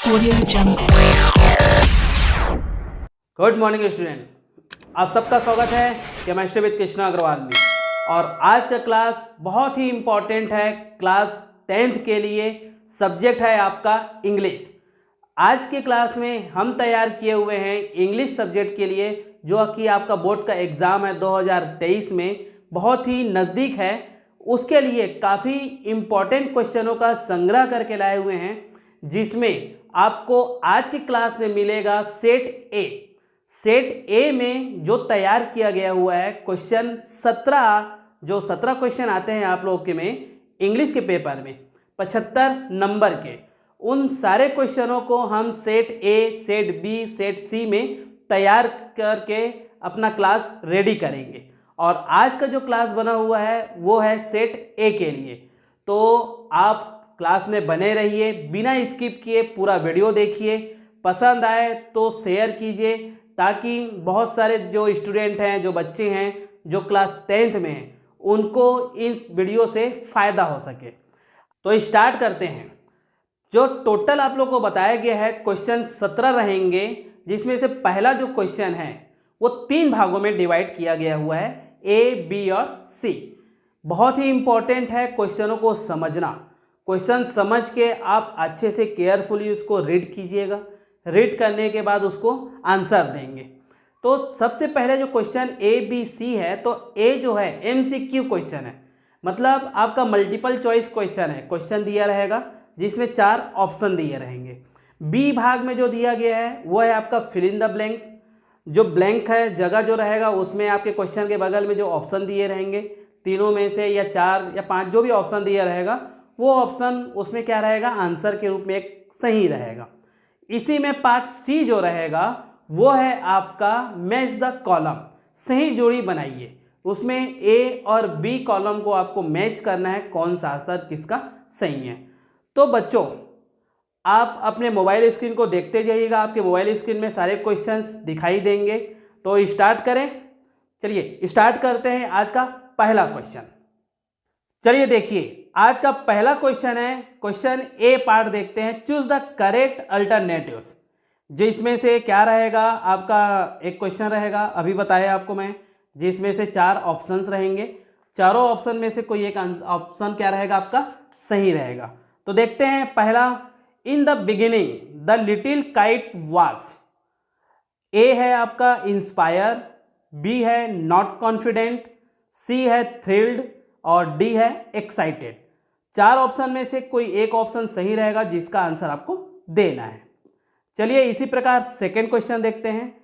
Audio Jungle. Good morning student, आप सबका स्वागत है केमिस्ट्री विद कृष्णा अग्रवाल में। और आज का क्लास बहुत ही इम्पॉर्टेंट है। क्लास 10th के लिए सब्जेक्ट है आपका इंग्लिश। आज के क्लास में हम तैयार किए हुए हैं इंग्लिश सब्जेक्ट के लिए, जो कि आपका बोर्ड का एग्ज़ाम है 2023 में, बहुत ही नज़दीक है। उसके लिए काफ़ी इम्पॉर्टेंट क्वेश्चनों का संग्रह करके लाए हुए हैं, जिसमें आपको आज की क्लास में मिलेगा सेट ए। सेट ए में जो तैयार किया गया हुआ है क्वेश्चन 17, जो 17 क्वेश्चन आते हैं आप लोगों के में इंग्लिश के पेपर में 75 नंबर के, उन सारे क्वेश्चनों को हम set A, set B, set C में तैयार करके अपना क्लास रेडी करेंगे। और आज का जो क्लास बना हुआ है वो है सेट ए के लिए। तो आप क्लास में बने रहिए, बिना स्किप किए पूरा वीडियो देखिए। पसंद आए तो शेयर कीजिए, ताकि बहुत सारे जो स्टूडेंट हैं, जो बच्चे हैं, जो क्लास 10th में हैं, उनको इस वीडियो से फ़ायदा हो सके। तो स्टार्ट करते हैं। जो टोटल आप लोग को बताया गया है क्वेश्चन 17 रहेंगे, जिसमें से पहला जो क्वेश्चन है वो 3 भागों में डिवाइड किया गया हुआ है, ए, बी और सी। बहुत ही इम्पोर्टेंट है क्वेश्चनों को समझना। क्वेश्चन समझ के आप अच्छे से केयरफुली उसको रीड कीजिएगा। रीड करने के बाद उसको आंसर देंगे। तो सबसे पहले जो क्वेश्चन ए बी सी है, तो ए जो है एमसीक्यू क्वेश्चन है, मतलब आपका मल्टीपल चॉइस क्वेश्चन है। क्वेश्चन दिया रहेगा जिसमें 4 ऑप्शन दिए रहेंगे। बी भाग में जो दिया गया है वो है आपका फिल इन द ब्लैंक्स। जो ब्लैंक है, जगह जो रहेगा, उसमें आपके क्वेश्चन के बगल में जो ऑप्शन दिए रहेंगे, तीनों में से या 4 या 5 जो भी ऑप्शन दिया रहेगा, वो ऑप्शन उसमें क्या रहेगा, आंसर के रूप में एक सही रहेगा। इसी में पार्ट सी जो रहेगा वो है आपका मैच द कॉलम। सही जोड़ी बनाइए। उसमें ए और बी कॉलम को आपको मैच करना है, कौन सा आंसर किसका सही है। तो बच्चों, आप अपने मोबाइल स्क्रीन को देखते जाइएगा। आपके मोबाइल स्क्रीन में सारे क्वेश्चंस दिखाई देंगे। तो स्टार्ट करें। चलिए स्टार्ट करते हैं आज का पहला क्वेश्चन। चलिए देखिए, आज का पहला क्वेश्चन है, क्वेश्चन ए पार्ट देखते हैं। Choose the correct alternatives. जिसमें से क्या रहेगा, आपका एक क्वेश्चन रहेगा, अभी बताया आपको मैं, जिसमें से 4 ऑप्शंस रहेंगे। चारों ऑप्शन में से कोई एक ऑप्शन क्या रहेगा, आपका सही रहेगा। तो देखते हैं पहला, in the beginning the little kite was. A है आपका इंस्पायर, बी है नॉट कॉन्फिडेंट, सी है थ्रिल्ड और डी है एक्साइटेड। 4 ऑप्शन में से कोई एक ऑप्शन सही रहेगा, जिसका आंसर आपको देना है। चलिए इसी प्रकार सेकेंड क्वेश्चन देखते हैं।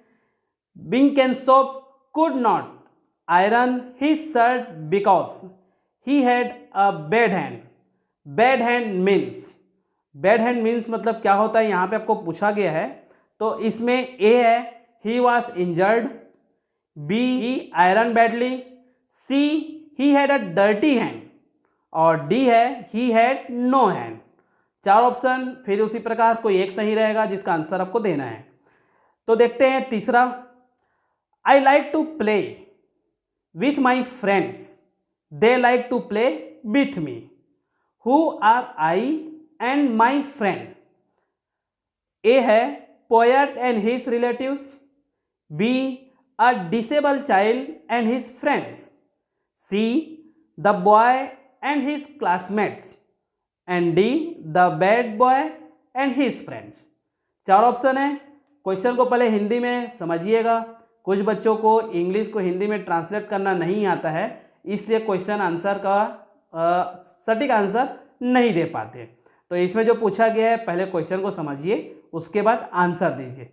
विंकेंसोप could not iron his shirt because he had a bad hand. Bad hand means मतलब क्या होता है, यहाँ पे आपको पूछा गया है। तो इसमें ए है he was injured, B he iron badly, C he had a dirty hand और डी है he had no hand. 4 option, फिर उसी प्रकार कोई एक सही रहेगा, जिसका आंसर आपको देना है। तो देखते हैं तीसरा, I like to play with my friends, they like to play with me, who are I and my friend. A है poet and his relatives, B a disable child and his friends, C the boy and his classmates and D the bad boy and his friends. 4 option है। Question को पहले हिंदी में समझिएगा। कुछ बच्चों को English को हिंदी में ट्रांसलेट करना नहीं आता है, इसलिए क्वेश्चन आंसर का सटीक आंसर नहीं दे पाते। तो इसमें जो पूछा गया है, पहले क्वेश्चन को समझिए, उसके बाद आंसर दीजिए।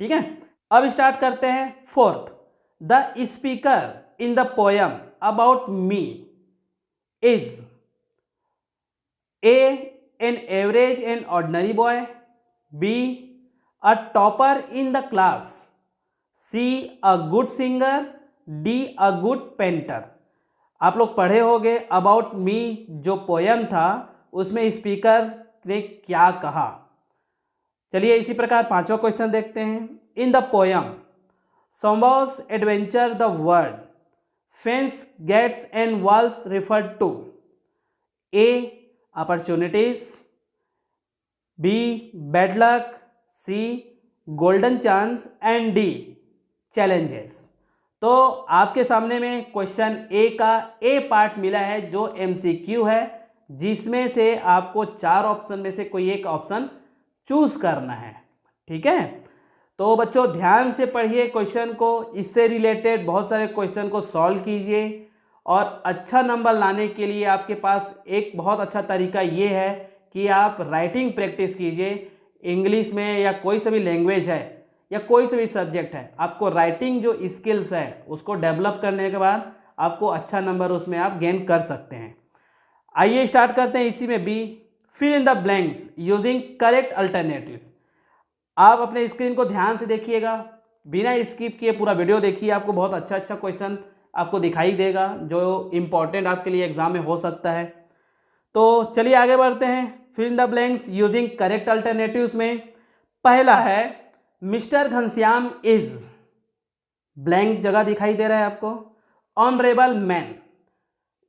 ठीक है, अब स्टार्ट करते हैं। Fourth, the speaker in the poem about me is A, an average and ordinary boy, B, a topper in the class, C, a good singer, D, a good painter। आप लोग पढ़े होंगे अबाउट मी जो poem था, उसमें speaker ने क्या कहा। चलिए इसी प्रकार 5वां क्वेश्चन देखते हैं। In the poem somebody's adventure the word fence gates and walls referred to. A, opportunities, B bad luck, C golden chance and D challenges. तो आपके सामने में क्वेश्चन ए का ए पार्ट मिला है जो एमसीक्यू है, जिसमें से आपको 4 ऑप्शन में से कोई एक ऑप्शन चूज करना है। ठीक है, तो बच्चों ध्यान से पढ़िए क्वेश्चन को, इससे रिलेटेड बहुत सारे क्वेश्चन को सॉल्व कीजिए और अच्छा नंबर लाने के लिए आपके पास एक बहुत अच्छा तरीका ये है कि आप राइटिंग प्रैक्टिस कीजिए। इंग्लिश में या कोई सा भी लैंग्वेज है या कोई सा भी सब्जेक्ट है, आपको राइटिंग जो स्किल्स है उसको डेवलप करने के बाद आपको अच्छा नंबर उसमें आप गेन कर सकते हैं। आइए स्टार्ट करते हैं इसी में B, fill in the blanks using correct alternatives. आप अपने स्क्रीन को ध्यान से देखिएगा, बिना स्किप किए पूरा वीडियो देखिए, आपको बहुत अच्छा अच्छा क्वेश्चन आपको दिखाई देगा जो इम्पोर्टेंट आपके लिए एग्जाम में हो सकता है। तो चलिए आगे बढ़ते हैं। Fill in the blanks using correct alternatives में पहला है मिस्टर घनश्याम इज, ब्लैंक जगह दिखाई दे रहा है आपको, ऑनरेबल मैन।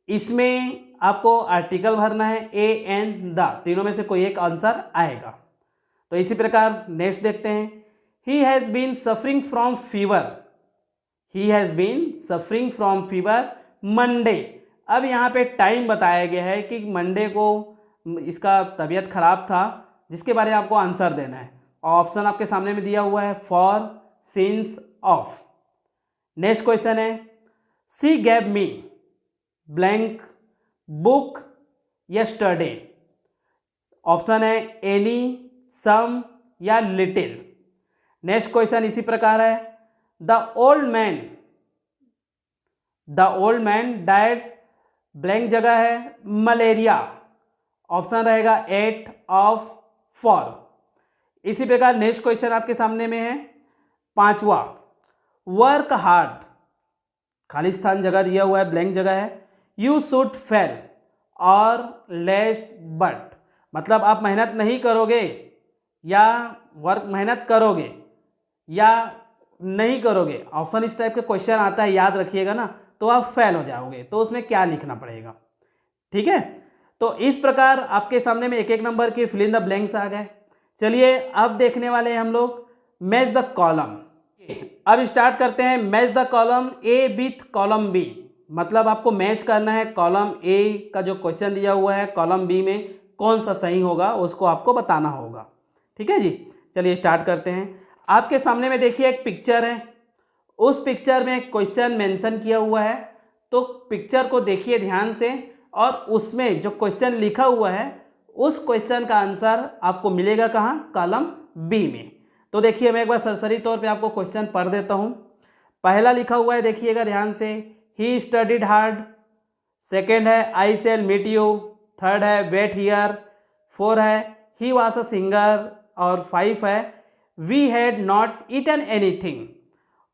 इसमें आपको आर्टिकल भरना है ए एन द, तीनों में से कोई एक आंसर आएगा। तो इसी प्रकार नेक्स्ट देखते हैं, he has been suffering from fever, he has been suffering from fever Monday. अब यहाँ पे टाइम बताया गया है कि मंडे को इसका तबीयत खराब था, जिसके बारे में आपको आंसर देना है। ऑप्शन आपके सामने में दिया हुआ है for, since, of. Next question है सी गैव मी ब्लैंक बुक यस्टरडे। ऑप्शन है एनी, सम या लिटिल। नेक्स्ट क्वेश्चन इसी प्रकार है the old man died, blank जगह है मलेरिया। ऑप्शन रहेगा 8 ऑफ 4। इसी प्रकार नेक्स्ट क्वेश्चन आपके सामने में है पांचवा, वर्क हार्ड, खालिस्तान जगह दिया हुआ है, ब्लैंक जगह है, यू शुड फेल और लेस्ट बट, मतलब आप मेहनत नहीं करोगे या वर्क मेहनत करोगे या नहीं करोगे। ऑप्शन इस टाइप के क्वेश्चन आता है, याद रखिएगा ना, तो आप फेल हो जाओगे। तो उसमें क्या लिखना पड़ेगा, ठीक है। तो इस प्रकार आपके सामने में एक एक नंबर के फिल इन द ब्लैंक्स आ गए। चलिए अब देखने वाले हैं हम लोग मैच द कॉलम। अब स्टार्ट करते हैं match the column A with column B, मतलब आपको मैच करना है कॉलम ए का जो क्वेश्चन दिया हुआ है कॉलम बी में कौन सा सही होगा उसको आपको बताना होगा। ठीक है जी, चलिए स्टार्ट करते हैं। आपके सामने में देखिए एक पिक्चर है, उस पिक्चर में क्वेश्चन मेंशन किया हुआ है, तो पिक्चर को देखिए ध्यान से और उसमें जो क्वेश्चन लिखा हुआ है उस क्वेश्चन का आंसर आपको मिलेगा कहाँ, कॉलम बी में। तो देखिए मैं एक बार सरसरी तौर पे आपको क्वेश्चन पढ़ देता हूँ। पहला लिखा हुआ है, देखिएगा ध्यान से, ही स्टडीड हार्ड। सेकेंड है I shall meet you. Third है वेट हियर। 4 है ही वॉज अ सिंगर। और 5 है we had not eaten anything.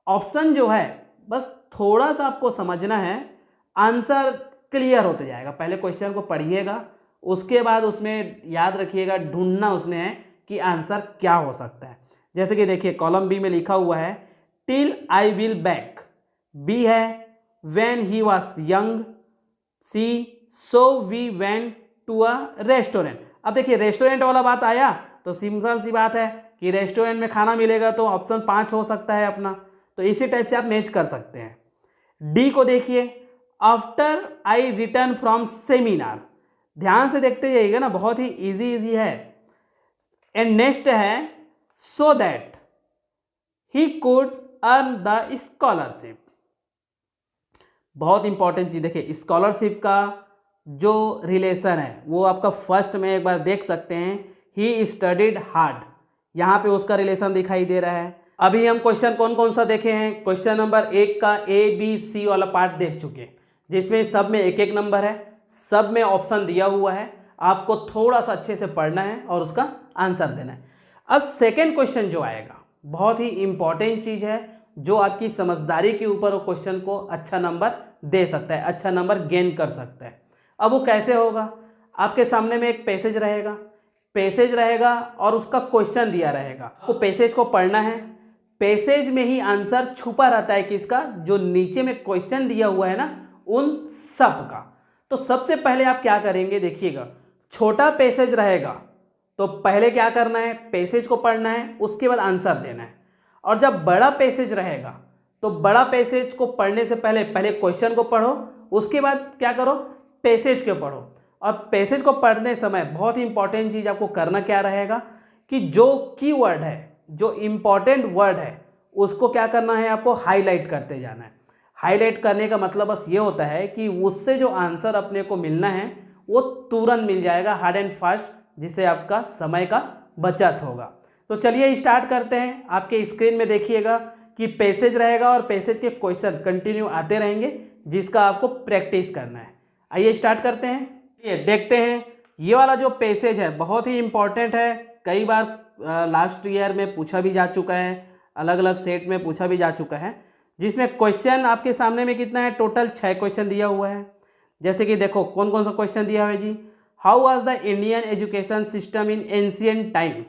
Option जो है बस थोड़ा सा आपको समझना है, आंसर क्लियर होते जाएगा। पहले क्वेश्चन को पढ़िएगा, उसके बाद उसमें याद रखिएगा, ढूंढना उसमें है कि आंसर क्या हो सकता है। जैसे कि देखिए कॉलम बी में लिखा हुआ है till I will back. B है when he was young. C so we went to a restaurant. अब देखिए रेस्टोरेंट वाला बात आया तो सिंपल सी बात है कि रेस्टोरेंट में खाना मिलेगा, तो ऑप्शन 5 हो सकता है अपना। तो इसी टाइप से आप मैच कर सकते हैं। डी को देखिए after I return from seminar. ध्यान से देखते जाइएगा ना, बहुत ही इजी है। एंड नेक्स्ट है so that he could earn the scholarship. बहुत इंपॉर्टेंट चीज देखिए, स्कॉलरशिप का जो रिलेशन है वो आपका फर्स्ट में एक बार देख सकते हैं, ही स्टडीड हार्ड, यहाँ पे उसका रिलेशन दिखाई दे रहा है। अभी हम क्वेश्चन कौन कौन सा देखे हैं, क्वेश्चन नंबर 1 का ए बी सी वाला पार्ट देख चुके हैं, जिसमें सब में एक एक नंबर है, सब में ऑप्शन दिया हुआ है, आपको थोड़ा सा अच्छे से पढ़ना है और उसका आंसर देना है। अब सेकेंड क्वेश्चन जो आएगा बहुत ही इंपॉर्टेंट चीज़ है, जो आपकी समझदारी के ऊपर वो क्वेश्चन को अच्छा नंबर दे सकता है, अच्छा नंबर गेन कर सकता है। अब वो कैसे होगा, आपके सामने में एक पैसेज रहेगा और उसका क्वेश्चन दिया रहेगा, आपको पैसेज को पढ़ना है। पैसेज में ही आंसर छुपा रहता है किसका, जो नीचे में क्वेश्चन दिया हुआ है ना उन सब का। तो सबसे पहले आप क्या करेंगे, देखिएगा छोटा पैसेज रहेगा तो पहले क्या करना है, पैसेज को पढ़ना है, उसके बाद आंसर देना है। और जब बड़ा पैसेज रहेगा तो बड़ा पैसेज को पढ़ने से पहले क्वेश्चन को पढ़ो, उसके बाद क्या करो, पैसेज को पढ़ो। और पैसेज को पढ़ने समय बहुत ही इंपॉर्टेंट चीज़ आपको करना क्या रहेगा कि जो कीवर्ड है, जो इम्पॉर्टेंट वर्ड है, उसको क्या करना है, आपको हाईलाइट करते जाना है। हाईलाइट करने का मतलब बस ये होता है कि उससे जो आंसर अपने को मिलना है वो तुरंत मिल जाएगा, हार्ड एंड फास्ट, जिससे आपका समय का बचत होगा। तो चलिए स्टार्ट करते हैं। आपके स्क्रीन में देखिएगा कि पैसेज रहेगा और पैसेज के क्वेश्चन कंटिन्यू आते रहेंगे, जिसका आपको प्रैक्टिस करना है। आइए स्टार्ट करते हैं। ये देखते हैं, ये वाला जो पैसेज है बहुत ही इंपॉर्टेंट है। कई बार लास्ट ईयर में पूछा भी जा चुका है, अलग अलग सेट में पूछा भी जा चुका है, जिसमें क्वेश्चन आपके सामने में कितना है, टोटल 6 क्वेश्चन दिया हुआ है। जैसे कि देखो कौन कौन सा क्वेश्चन दिया हुआ है जी। How was the Indian education system in ancient time,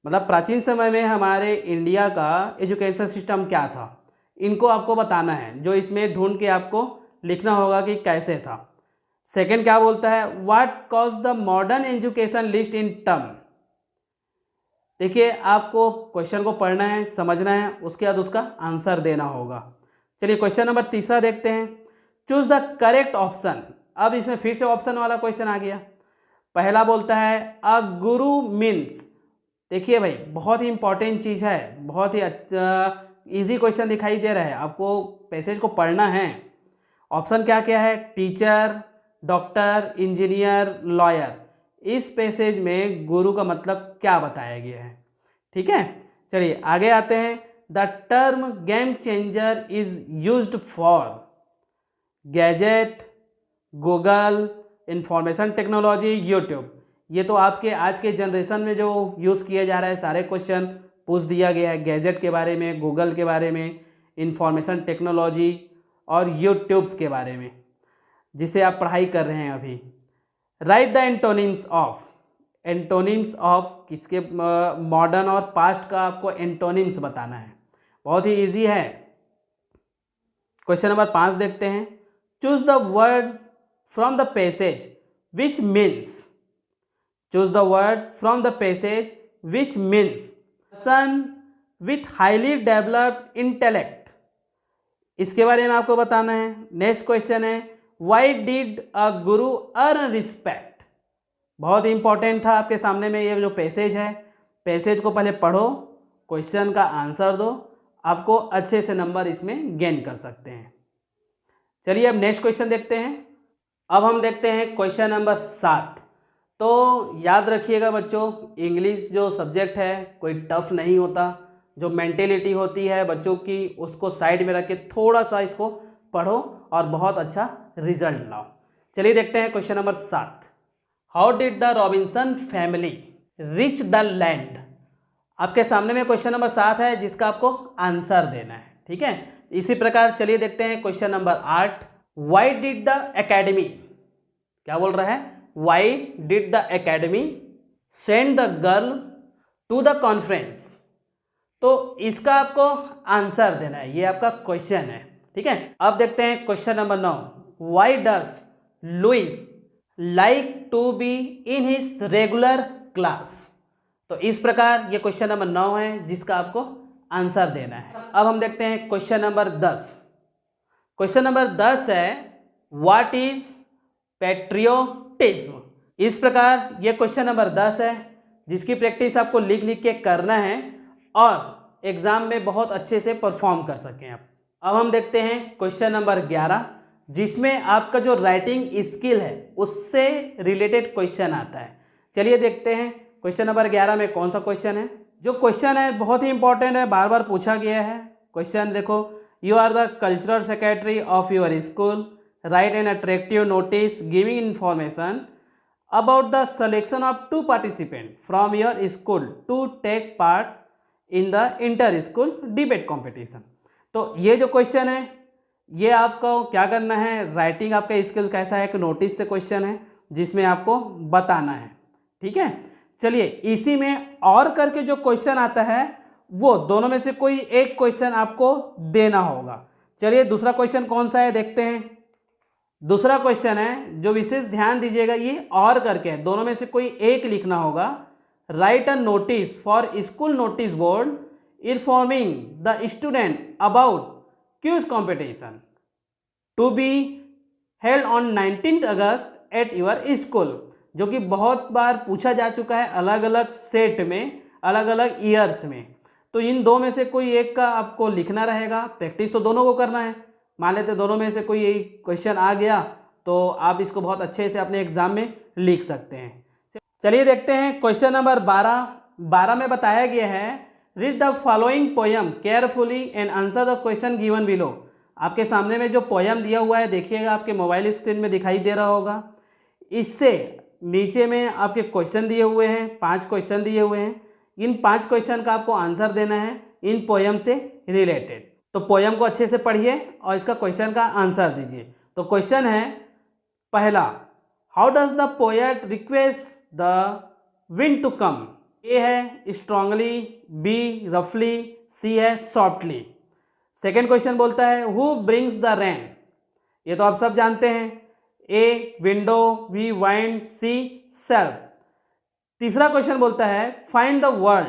मतलब प्राचीन समय में हमारे इंडिया का एजुकेशन सिस्टम क्या था, इनको आपको बताना है, जो इसमें ढूंढ के आपको लिखना होगा कि कैसे था। सेकंड क्या बोलता है, what cause the modern education list in term. देखिए आपको क्वेश्चन को पढ़ना है, समझना है, उसके बाद उसका आंसर देना होगा। चलिए क्वेश्चन नंबर तीसरा देखते हैं, चूज द करेक्ट ऑप्शन। अब इसमें फिर से ऑप्शन वाला क्वेश्चन आ गया। पहला बोलता है अ गुरु मीन्स। देखिए भाई बहुत ही इंपॉर्टेंट चीज़ है, बहुत ही इजी क्वेश्चन दिखाई दे रहा है, आपको पैसेज को पढ़ना है। ऑप्शन क्या क्या है, टीचर, डॉक्टर, इंजीनियर, लॉयर। इस पैसेज में गुरु का मतलब क्या बताया गया है, ठीक है। चलिए आगे आते हैं। The term game changer is used for gadget, Google, information technology, YouTube. ये तो आपके आज के जनरेशन में जो यूज़ किया जा रहा है, सारे क्वेश्चन पूछ दिया गया है गैजेट के बारे में, गूगल के बारे में, इंफॉर्मेशन टेक्नोलॉजी और यूट्यूब्स के बारे में, जिसे आप पढ़ाई कर रहे हैं अभी। Right the antonyms of. Antonyms of किसके, मॉडर्न और पास्ट का आपको एंटोनिम्स बताना है, बहुत ही इजी है। क्वेश्चन नंबर 5 देखते हैं, choose the word from the passage which means. Choose the word from the passage which means person with highly developed intellect. इसके बारे में आपको बताना है। नेक्स्ट क्वेश्चन है, why did a Guru earn respect. बहुत ही इंपॉर्टेंट था आपके सामने में ये जो पैसेज है। पैसेज को पहले पढ़ो, क्वेश्चन का आंसर दो, आपको अच्छे से नंबर इसमें गेन कर सकते हैं। चलिए अब नेक्स्ट क्वेश्चन देखते हैं। अब हम देखते हैं क्वेश्चन नंबर 7। तो याद रखिएगा बच्चों, इंग्लिश जो सब्जेक्ट है कोई टफ नहीं होता। जो मेंटेलिटी होती है बच्चों की, उसको साइड में रख के थोड़ा सा इसको पढ़ो और बहुत अच्छा रिजल्ट लाओ। चलिए देखते हैं question number 7। How did the Robinson family rich the land. आपके सामने में क्वेश्चन नंबर 7 है, जिसका आपको आंसर देना है, ठीक है। इसी प्रकार चलिए देखते हैं question number 8। Why did the academy, क्या बोल रहा है, why did the academy send the girl to the conference. तो इसका आपको आंसर देना है, ये आपका क्वेश्चन है, ठीक है। अब देखते हैं question number 9। Why does Louis like to be in his regular class. तो इस प्रकार ये क्वेश्चन नंबर 9 है, जिसका आपको आंसर देना है। अब हम देखते हैं क्वेश्चन नंबर 10। क्वेश्चन नंबर 10 है, व्हाट इज पैट्रियोटिज्म। इस प्रकार ये क्वेश्चन नंबर 10 है, जिसकी प्रैक्टिस आपको लिख लिख के करना है और एग्जाम में बहुत अच्छे से परफॉर्म कर सकें आप। अब हम देखते हैं क्वेश्चन नंबर 11, जिसमें आपका जो राइटिंग स्किल है उससे रिलेटेड क्वेश्चन आता है। चलिए देखते हैं क्वेश्चन नंबर 11 में कौन सा क्वेश्चन है। जो क्वेश्चन है बहुत ही इंपॉर्टेंट है, बार बार पूछा गया है। क्वेश्चन देखो, you are the cultural secretary of your school, write an attractive notice giving information about the selection of 2 participant from your school to take part in the inter school debate competition. तो ये जो question है, ये आपको क्या करना है, writing आपका स्किल कैसा है, एक नोटिस से क्वेश्चन है जिसमें आपको बताना है, ठीक है। चलिए इसी में और करके जो क्वेश्चन आता है वो दोनों में से कोई एक क्वेश्चन आपको देना होगा। चलिए दूसरा क्वेश्चन कौन सा है देखते हैं। दूसरा क्वेश्चन है, जो विशेष ध्यान दीजिएगा, ये और करके है, दोनों में से कोई एक लिखना होगा। Write a notice for school notice board informing the student about quiz competition to be held on 19 August at your school, जो कि बहुत बार पूछा जा चुका है अलग अलग सेट में, अलग अलग ईयर्स में। तो इन दो में से कोई एक का आपको लिखना रहेगा, प्रैक्टिस तो दोनों को करना है। मान लेते दोनों में से कोई एक क्वेश्चन आ गया तो आप इसको बहुत अच्छे से अपने एग्जाम में लिख सकते हैं। चलिए देखते हैं क्वेश्चन नंबर 12 में बताया गया है, read the following poem carefully and answer the question given below. आपके सामने में जो पोयम दिया हुआ है देखिएगा, आपके मोबाइल स्क्रीन में दिखाई दे रहा होगा। इससे नीचे में आपके क्वेश्चन दिए हुए हैं, 5 क्वेश्चन दिए हुए हैं। इन 5 क्वेश्चन का आपको आंसर देना है इन पोयम से रिलेटेड। तो पोयम को अच्छे से पढ़िए और इसका क्वेश्चन का आंसर दीजिए। तो क्वेश्चन है पहला, how does the poet request the wind to come. A है स्ट्रांगली, बी रफली, सी है सॉफ्टली। सेकेंड क्वेश्चन बोलता है हु ब्रिंग्स द रेन। ये तो आप सब जानते हैं, A window, B wind, C self. तीसरा क्वेश्चन बोलता है find the word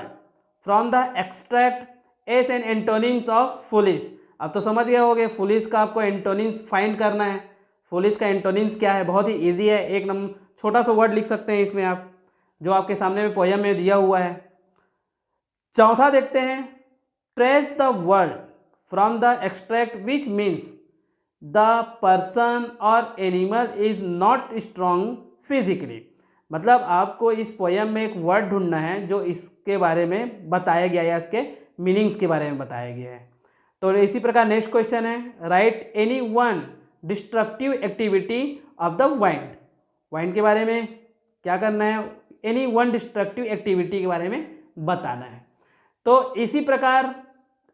from the extracts and antonyms of foolish. अब तो समझ गए होंगे फुलिश का आपको एंटोनिम्स फाइंड करना है। फुलिश का एंटोनिम्स क्या है, बहुत ही इजी है। एक नंबर छोटा सा वर्ड लिख सकते हैं इसमें आप, जो आपके सामने में पोयम में दिया हुआ है। चौथा देखते हैं, trace the word from the extract which means the person और animal is not strong physically. मतलब आपको इस पोयम में एक वर्ड ढूंढना है जो इसके बारे में बताया गया है या इसके मीनिंग्स के बारे में बताया गया है। तो इसी प्रकार नेक्स्ट क्वेश्चन है, right any one destructive activity of the wind. Wind के बारे में क्या करना है, एनी वन डिस्ट्रक्टिव एक्टिविटी के बारे में बताना है। तो इसी प्रकार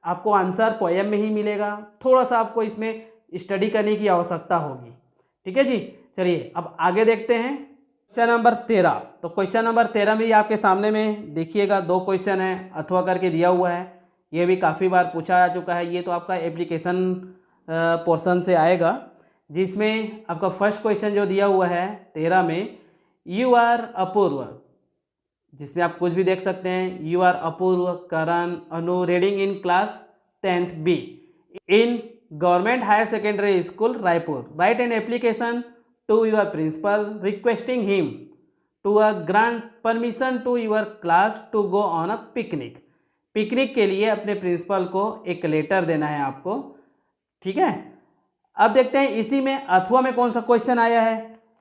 आपको आंसर पोयम में ही मिलेगा, थोड़ा सा आपको इसमें स्टडी करने की आवश्यकता होगी। ठीक है जी, चलिए अब आगे देखते हैं क्वेश्चन नंबर 13। तो क्वेश्चन नंबर 13 में ही आपके सामने में देखिएगा 2 क्वेश्चन है, अथवा करके दिया हुआ है। ये भी काफ़ी बार पूछा जा चुका है। ये तो आपका एप्लीकेशन पोर्शन से आएगा, जिसमें आपका फर्स्ट क्वेश्चन जो दिया हुआ है 13 में, यू आर अपूर्व, जिसमें आप कुछ भी देख सकते हैं। You are Apurva, Karan, Anu reading in class 10th B in government higher secondary school Raipur. Write an application to your principal requesting him to grant permission to your class to go on a picnic। Picnic के लिए अपने principal को एक letter देना है आपको। ठीक है, अब देखते हैं इसी में अथवा में कौन सा क्वेश्चन आया है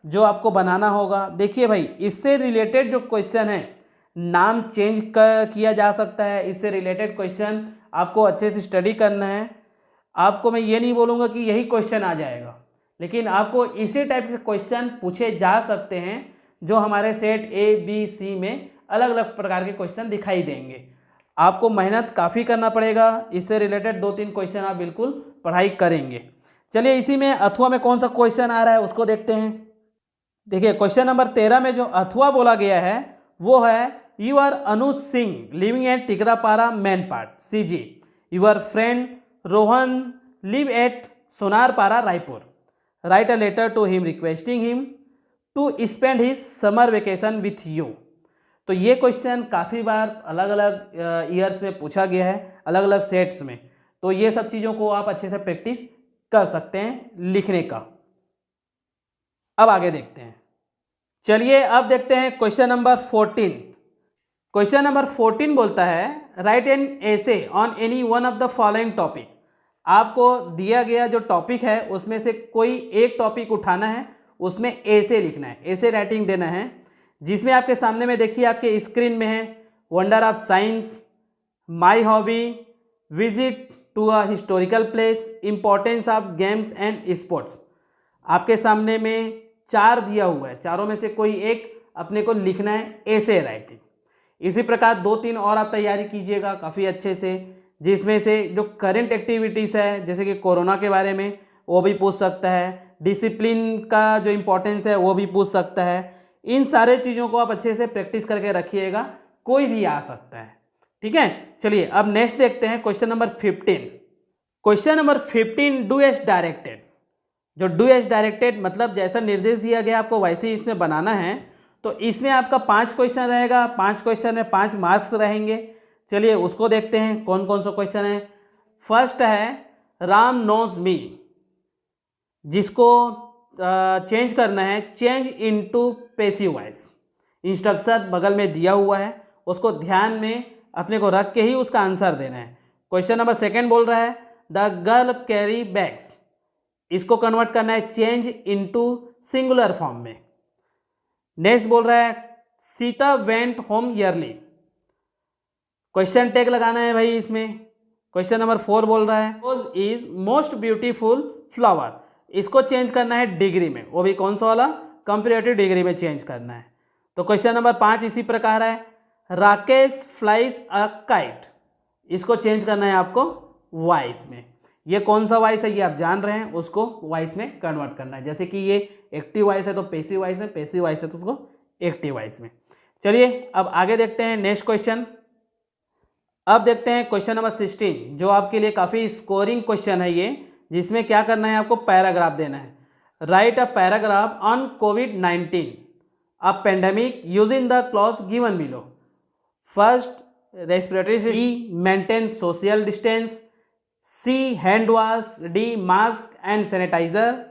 जो आपको बनाना होगा। देखिए भाई, इससे रिलेटेड जो क्वेश्चन है, नाम चेंज किया जा सकता है। इससे रिलेटेड क्वेश्चन आपको अच्छे से स्टडी करना है। आपको मैं ये नहीं बोलूँगा कि यही क्वेश्चन आ जाएगा, लेकिन आपको इसी टाइप के क्वेश्चन पूछे जा सकते हैं जो हमारे सेट ABC में अलग अलग प्रकार के क्वेश्चन दिखाई देंगे। आपको मेहनत काफ़ी करना पड़ेगा। इससे रिलेटेड 2-3 क्वेश्चन आप बिल्कुल पढ़ाई करेंगे। चलिए इसी में अथवा में कौन सा क्वेश्चन आ रहा है उसको देखते हैं। देखिए क्वेश्चन नंबर 13 में जो अथवा बोला गया है वो है, you are Anu Singh living at Tikrapara main part CG। Your friend Rohan live at Sonarpara Raipur. Write a letter to him requesting him to spend his summer vacation with you. तो ये क्वेश्चन काफ़ी बार अलग अलग ईयर्स में पूछा गया है, अलग अलग सेट्स में। तो ये सब चीज़ों को आप अच्छे से प्रैक्टिस कर सकते हैं लिखने का। अब आगे देखते हैं। चलिए अब देखते हैं क्वेश्चन नंबर 14। क्वेश्चन नंबर 14 बोलता है, right an essay on any one of the following topic. आपको दिया गया जो टॉपिक है उसमें से कोई एक टॉपिक उठाना है, उसमें एसे लिखना है, एसे राइटिंग देना है। जिसमें आपके सामने में देखिए आपके स्क्रीन में है, wonder of science, my hobby, visit to a historical place, importance of games and sports. आपके सामने में 4 दिया हुआ है, चारों में से कोई एक अपने को लिखना है एसे राइटिंग। इसी प्रकार 2-3 और आप तैयारी कीजिएगा काफ़ी अच्छे से, जिसमें से जो करंट एक्टिविटीज़ है जैसे कि कोरोना के बारे में वो भी पूछ सकता है, डिसिप्लिन का जो इम्पोर्टेंस है वो भी पूछ सकता है। इन सारे चीज़ों को आप अच्छे से प्रैक्टिस करके रखिएगा, कोई भी आ सकता है। ठीक है, चलिए अब नेक्स्ट देखते हैं question number 15। Question number 15, do as directed. जो डू एज डायरेक्टेड मतलब जैसा निर्देश दिया गया आपको वैसे ही इसमें बनाना है। तो इसमें आपका 5 क्वेश्चन रहेगा, 5 क्वेश्चन में 5 मार्क्स रहेंगे। चलिए उसको देखते हैं कौन कौन सा क्वेश्चन है। फर्स्ट है राम नोज मी, जिसको चेंज करना है, change into passive voice. Instruction बगल में दिया हुआ है, उसको ध्यान में अपने को रख के ही उसका आंसर देना है। क्वेश्चन नंबर सेकंड बोल रहा है द गर्ल कैरी बैग्स, इसको कन्वर्ट करना है चेंज इनटू सिंगुलर फॉर्म में। नेक्स्ट बोल रहा है Sita went home yearly, question tag लगाना है भाई इसमें। क्वेश्चन नंबर 4 बोल रहा है रोज इज मोस्ट ब्यूटीफुल फ्लावर, इसको चेंज करना है डिग्री में, वो भी कौन सा वाला, कंपैरेटिव डिग्री में चेंज करना है। तो क्वेश्चन नंबर 5 इसी प्रकार है राकेश फ्लाइज अ काइट, इसको चेंज करना है आपको वॉइस में। ये कौन सा वॉइस है ये आप जान रहे हैं, उसको वॉइस में कन्वर्ट करना है। जैसे कि ये एक्टिव वॉइस है तो पैसिव वॉइस है, पैसिव वॉइस है तो उसको एक्टिव वॉइस में। चलिए अब आगे देखते हैं नेक्स्ट क्वेश्चन। अब देखते हैं क्वेश्चन नंबर 16, जो आपके लिए काफ़ी स्कोरिंग क्वेश्चन है ये, जिसमें क्या करना है आपको पैराग्राफ देना है। राइट अ पैराग्राफ ऑन कोविड-19 a pandemic using the clause given below. First respiratory system, maintain social distance, C hand wash, D mask and sanitiser,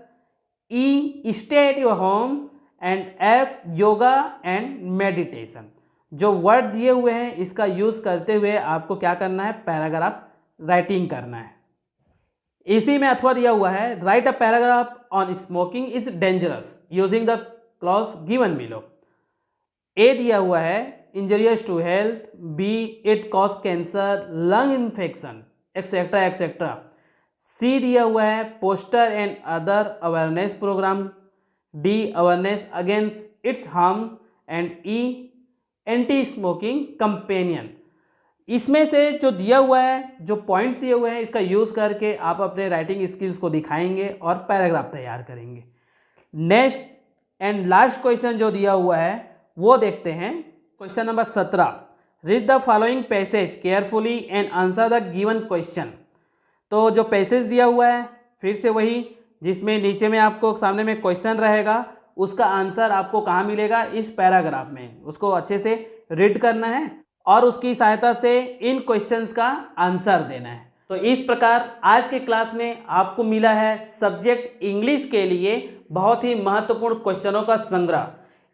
E stay at your home and F yoga and meditation. जो word दिए हुए हैं इसका use करते हुए आपको क्या करना है, पैराग्राफ राइटिंग करना है। इसी में अथवा दिया हुआ है write a paragraph on smoking is dangerous using the clause given below. A दिया हुआ है injurious to health, B it cause cancer, lung infection etcetera etcetera. C दिया हुआ है poster and other awareness programme, D awareness against its harm and E anti smoking companion. इसमें से जो दिया हुआ है, जो पॉइंट्स दिए हुए हैं, इसका यूज़ करके आप अपने राइटिंग स्किल्स को दिखाएंगे और पैराग्राफ तैयार करेंगे। नेक्स्ट एंड लास्ट क्वेश्चन जो दिया हुआ है वो देखते हैं। Question number 17, read the following passage carefully and answer the given question. तो जो पैसेज दिया हुआ है फिर से वही, जिसमें नीचे में आपको सामने में क्वेश्चन रहेगा, उसका आंसर आपको कहाँ मिलेगा, इस पैराग्राफ में। उसको अच्छे से रीड करना है और उसकी सहायता से इन क्वेश्चंस का आंसर देना है। तो इस प्रकार आज के क्लास में आपको मिला है सब्जेक्ट इंग्लिश के लिए बहुत ही महत्वपूर्ण क्वेश्चनों का संग्रह।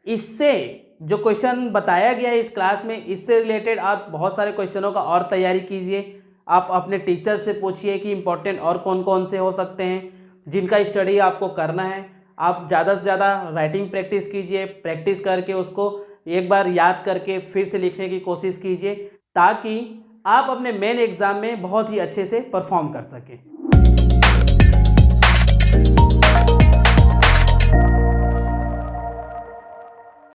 इससे जो क्वेश्चन बताया गया है इस क्लास में, इससे रिलेटेड आप बहुत सारे क्वेश्चनों का और तैयारी कीजिए। आप अपने टीचर से पूछिए कि इम्पोर्टेंट और कौन कौन से हो सकते हैं जिनका स्टडी आपको करना है। आप ज़्यादा से ज़्यादा राइटिंग प्रैक्टिस कीजिए, प्रैक्टिस करके उसको एक बार याद करके फिर से लिखने की कोशिश कीजिए, ताकि आप अपने मेन एग्ज़ाम में बहुत ही अच्छे से परफॉर्म कर सकें।